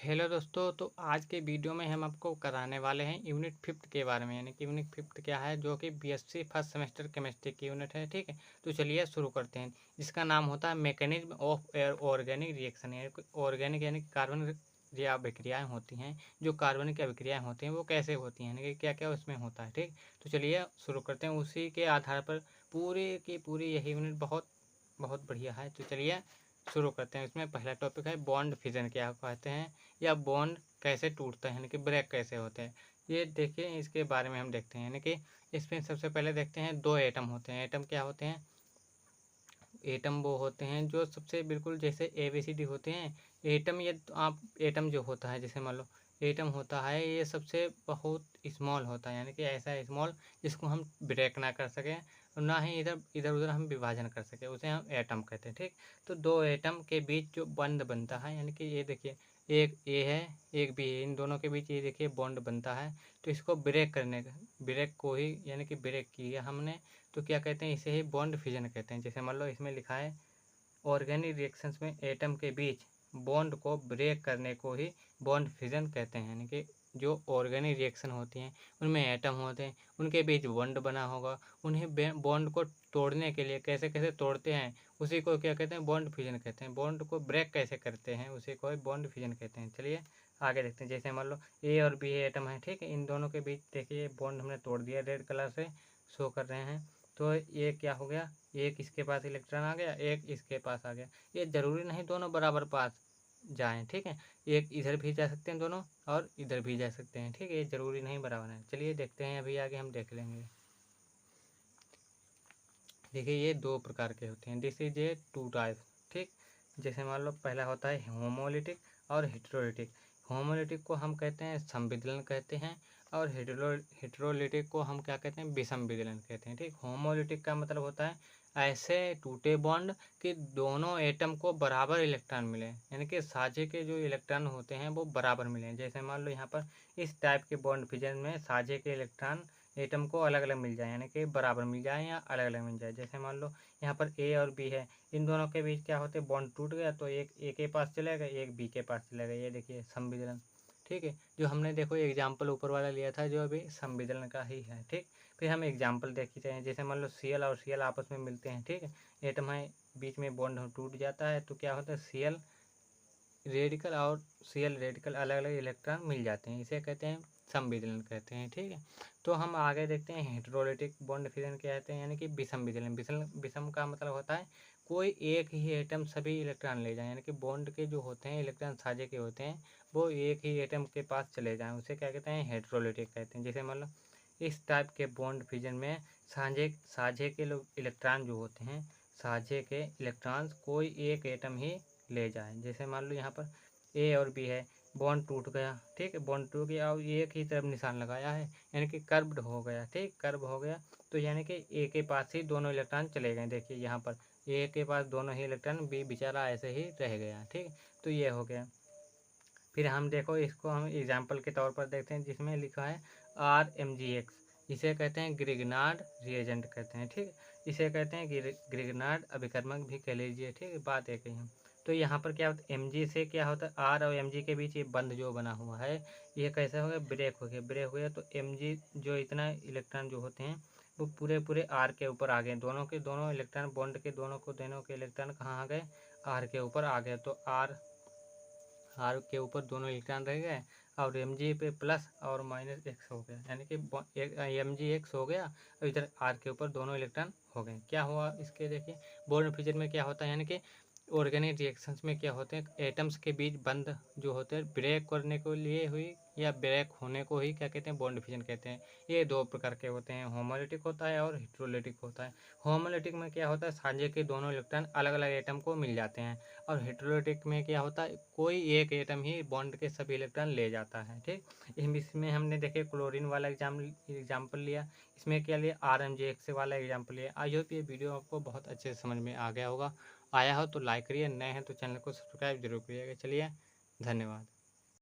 Hello दोस्तों, तो आज के वीडियो में हम आपको कराने वाले हैं यूनिट 5th के बारे में। यानी कि यूनिट 5th क्या है, जो कि बीएससी फर्स्ट सेमेस्टर केमिस्ट्री की यूनिट है। ठीक है, तो चलिए शुरू करते हैं। जिसका नाम होता है मैकेनिज्म ऑफ ऑर्गेनिक रिएक्शन। यानी ऑर्गेनिक यानी कार्बन या अभिक्रियाएँ होती हैं, जो कार्बनिक अभिक्रियाएँ होती हैं वो कैसे होती हैं, यानी कि क्या क्या उसमें होता है। ठीक, तो चलिए शुरू करते हैं। उसी के आधार पर पूरी की पूरी यही यूनिट बहुत बहुत बढ़िया है। तो चलिए शुरू करते हैं। इसमें पहला टॉपिक है बॉन्ड फिजन क्या कहते हैं, या बॉन्ड कैसे टूटता है, यानी कि ब्रेक कैसे होते हैं। ये देखिए, इसके बारे में हम देखते हैं। यानी कि इसमें सबसे पहले देखते हैं दो एटम होते हैं। एटम क्या होते हैं? एटम वो होते हैं जो सबसे बिल्कुल जैसे ABCD होते हैं। एटम ये आप एटम जो होता है, जैसे मान लो एटम होता है, ये सबसे बहुत स्मॉल होता है। यानी कि ऐसा स्मॉल जिसको हम ब्रेक ना कर सकें और ना ही इधर इधर उधर हम विभाजन कर सकें, उसे हम एटम कहते हैं। ठीक, तो दो एटम के बीच जो बॉन्ड बनता है, यानी कि ये देखिए एक ए है एक बी है, इन दोनों के बीच ये देखिए बॉन्ड बनता है। तो इसको ब्रेक करने का, ब्रेक को ही यानी कि ब्रेक किया हमने, तो क्या कहते हैं, इसे ही बॉन्ड फिजन कहते हैं। जैसे मान लो इसमें लिखा है ऑर्गेनिक रिएक्शंस में एटम के बीच बॉन्ड को ब्रेक करने को ही बॉन्ड फिजन कहते हैं। यानी कि जो ऑर्गेनिक रिएक्शन होती हैं उनमें एटम होते हैं, उनके बीच बॉन्ड बना होगा, उन्हें बॉन्ड को तोड़ने के लिए कैसे कैसे तोड़ते हैं, उसी को क्या कहते हैं, बॉन्ड फिजन कहते हैं। बॉन्ड को ब्रेक कैसे करते हैं, उसी को बॉन्ड फिजन कहते हैं। चलिए आगे देखते हैं। जैसे मान लो ए और बी एटम है, ठीक है, इन दोनों के बीच देखिए बॉन्ड हमने तोड़ दिया, रेड कलर से शो कर रहे हैं। तो ये क्या हो गया, एक इसके पास इलेक्ट्रॉन आ गया, एक इसके पास आ गया। ये जरूरी नहीं दोनों बराबर पास जाएं, ठीक है, एक इधर भी जा सकते हैं दोनों और इधर भी जा सकते हैं। ठीक है, ये जरूरी नहीं बराबर है। चलिए देखते हैं, अभी आगे हम देख लेंगे। देखिए ये दो प्रकार के होते हैं, this is a two type. ठीक, जैसे मान लो पहला होता है होमोलिटिक और हेट्रोलिटिक। होमोलिटिक को हम कहते हैं संविदलन कहते हैं, और हेट्रोलिटिक को हम क्या कहते हैं, विषम विदलन कहते हैं। ठीक, होमोलिटिक का मतलब होता है ऐसे टूटे बॉन्ड कि दोनों एटम को बराबर इलेक्ट्रॉन मिले, यानी कि साझे के जो इलेक्ट्रॉन होते हैं वो बराबर मिले। जैसे मान लो यहाँ पर इस टाइप के बॉन्ड फिजन में साझे के इलेक्ट्रॉन एटम को अलग अलग मिल जाए, यानी कि बराबर मिल जाए या अलग अलग मिल जाए। जैसे मान लो यहाँ पर ए और बी है, इन दोनों के बीच क्या होते हैं, बॉन्ड टूट गया तो एक ए के पास चलेगा, एक बी के पास चलेगा। ये देखिए संविदलन। ठीक है, जो हमने देखो एग्जाम्पल ऊपर वाला लिया था जो अभी संविदलन का ही है। ठीक, फिर हम एग्जाम्पल देखते हैं। जैसे मान लो Cl और Cl आपस में मिलते हैं, ठीक है, एटम है, बीच में बॉन्ड टूट जाता है तो क्या होता है, Cl रेडिकल और Cl रेडिकल अलग अलग इलेक्ट्रॉन मिल जाते हैं, इसे कहते हैं संविदलन कहते हैं। ठीक है, तो हम आगे देखते हैं हेट्रोलिटिक बॉन्ड फिजन कहते हैं, यानी कि विषम विदलन। विषम का मतलब होता है कोई एक ही एटम सभी इलेक्ट्रॉन ले जाए, यानी कि बॉन्ड के जो होते हैं इलेक्ट्रॉन साझे के होते हैं वो एक ही एटम के पास चले जाएं, उसे क्या कहते हैं, हेट्रोलिटिक कहते हैं। जैसे मतलब इस टाइप के बॉन्ड फिजन में साझे साझे के लोग इलेक्ट्रॉन जो होते हैं, साझे के इलेक्ट्रॉन्स कोई एक एटम ही ले जाए। जैसे मान लो यहाँ पर ए और बी है, बॉन्ड टूट गया, ठीक है, बॉन्ड टूट गया और एक ही तरफ निशान लगाया है, यानी कि कर्व्ड हो गया। ठीक, कर्व हो गया तो यानी कि ए के पास ही दोनों इलेक्ट्रॉन चले गए। देखिए यहाँ पर ए के पास दोनों ही इलेक्ट्रॉन, बी बेचारा ऐसे ही रह गया। ठीक, तो ये हो गया। फिर हम देखो इसको हम एग्जाम्पल के तौर पर देखते हैं, जिसमें लिखा है RMgX, इसे कहते हैं ग्रिग्नार्ड रिएजेंट कहते हैं। ठीक, इसे कहते हैं ग्रिग्नार्ड अभिकर्मक भी कह लीजिए। ठीक, बात एक ही है। तो यहाँ पर क्या होता है, Mg से क्या होता है, R और Mg के बीच ये बंध जो बना हुआ है ये कैसे हो गया, ब्रेक हो गया। ब्रेक हो गया तो Mg जो इतना इलेक्ट्रॉन जो होते हैं वो पूरे पूरे R के ऊपर आ गए, दोनों के दोनों इलेक्ट्रॉन बॉन्ड के दोनों के इलेक्ट्रॉन कहाँ आ गए, R के ऊपर आ गए। तो R के ऊपर दोनों इलेक्ट्रॉन रह गए और Mg पे प्लस और माइनस x हो गया, यानी कि Mgx हो गया और इधर R के ऊपर दोनों इलेक्ट्रॉन हो गए। क्या हुआ इसके, देखिए बॉन्ड फिजन में क्या होता है, यानी कि ऑर्गेनिक रिएक्शंस में क्या होते हैं, एटम्स के बीच बंध जो होते हैं ब्रेक करने को लिए हुई या ब्रेक होने को ही क्या कहते हैं, बॉन्ड फिजन कहते हैं। ये दो प्रकार के होते हैं, होमोलिटिक होता है और हेट्रोलिटिक होता है। होमोलिटिक में क्या होता है, साझे के दोनों इलेक्ट्रॉन अलग अलग एटम को मिल जाते हैं, और हेट्रोलिटिक में क्या होता है कोई एक एटम ही बॉन्ड के सभी इलेक्ट्रॉन ले जाता है। ठीक, इसमें हमने देखे क्लोरीन वाला एग्जाम्पल लिया, इसमें क्या लिया, RMgX वाला एग्जाम्पल लिया। आई होप ये वीडियो आपको बहुत अच्छे से समझ में आ गया होगा। आया हो तो लाइक करिए, नए हैं तो चैनल को सब्सक्राइब जरूर करिएगा। चलिए धन्यवाद।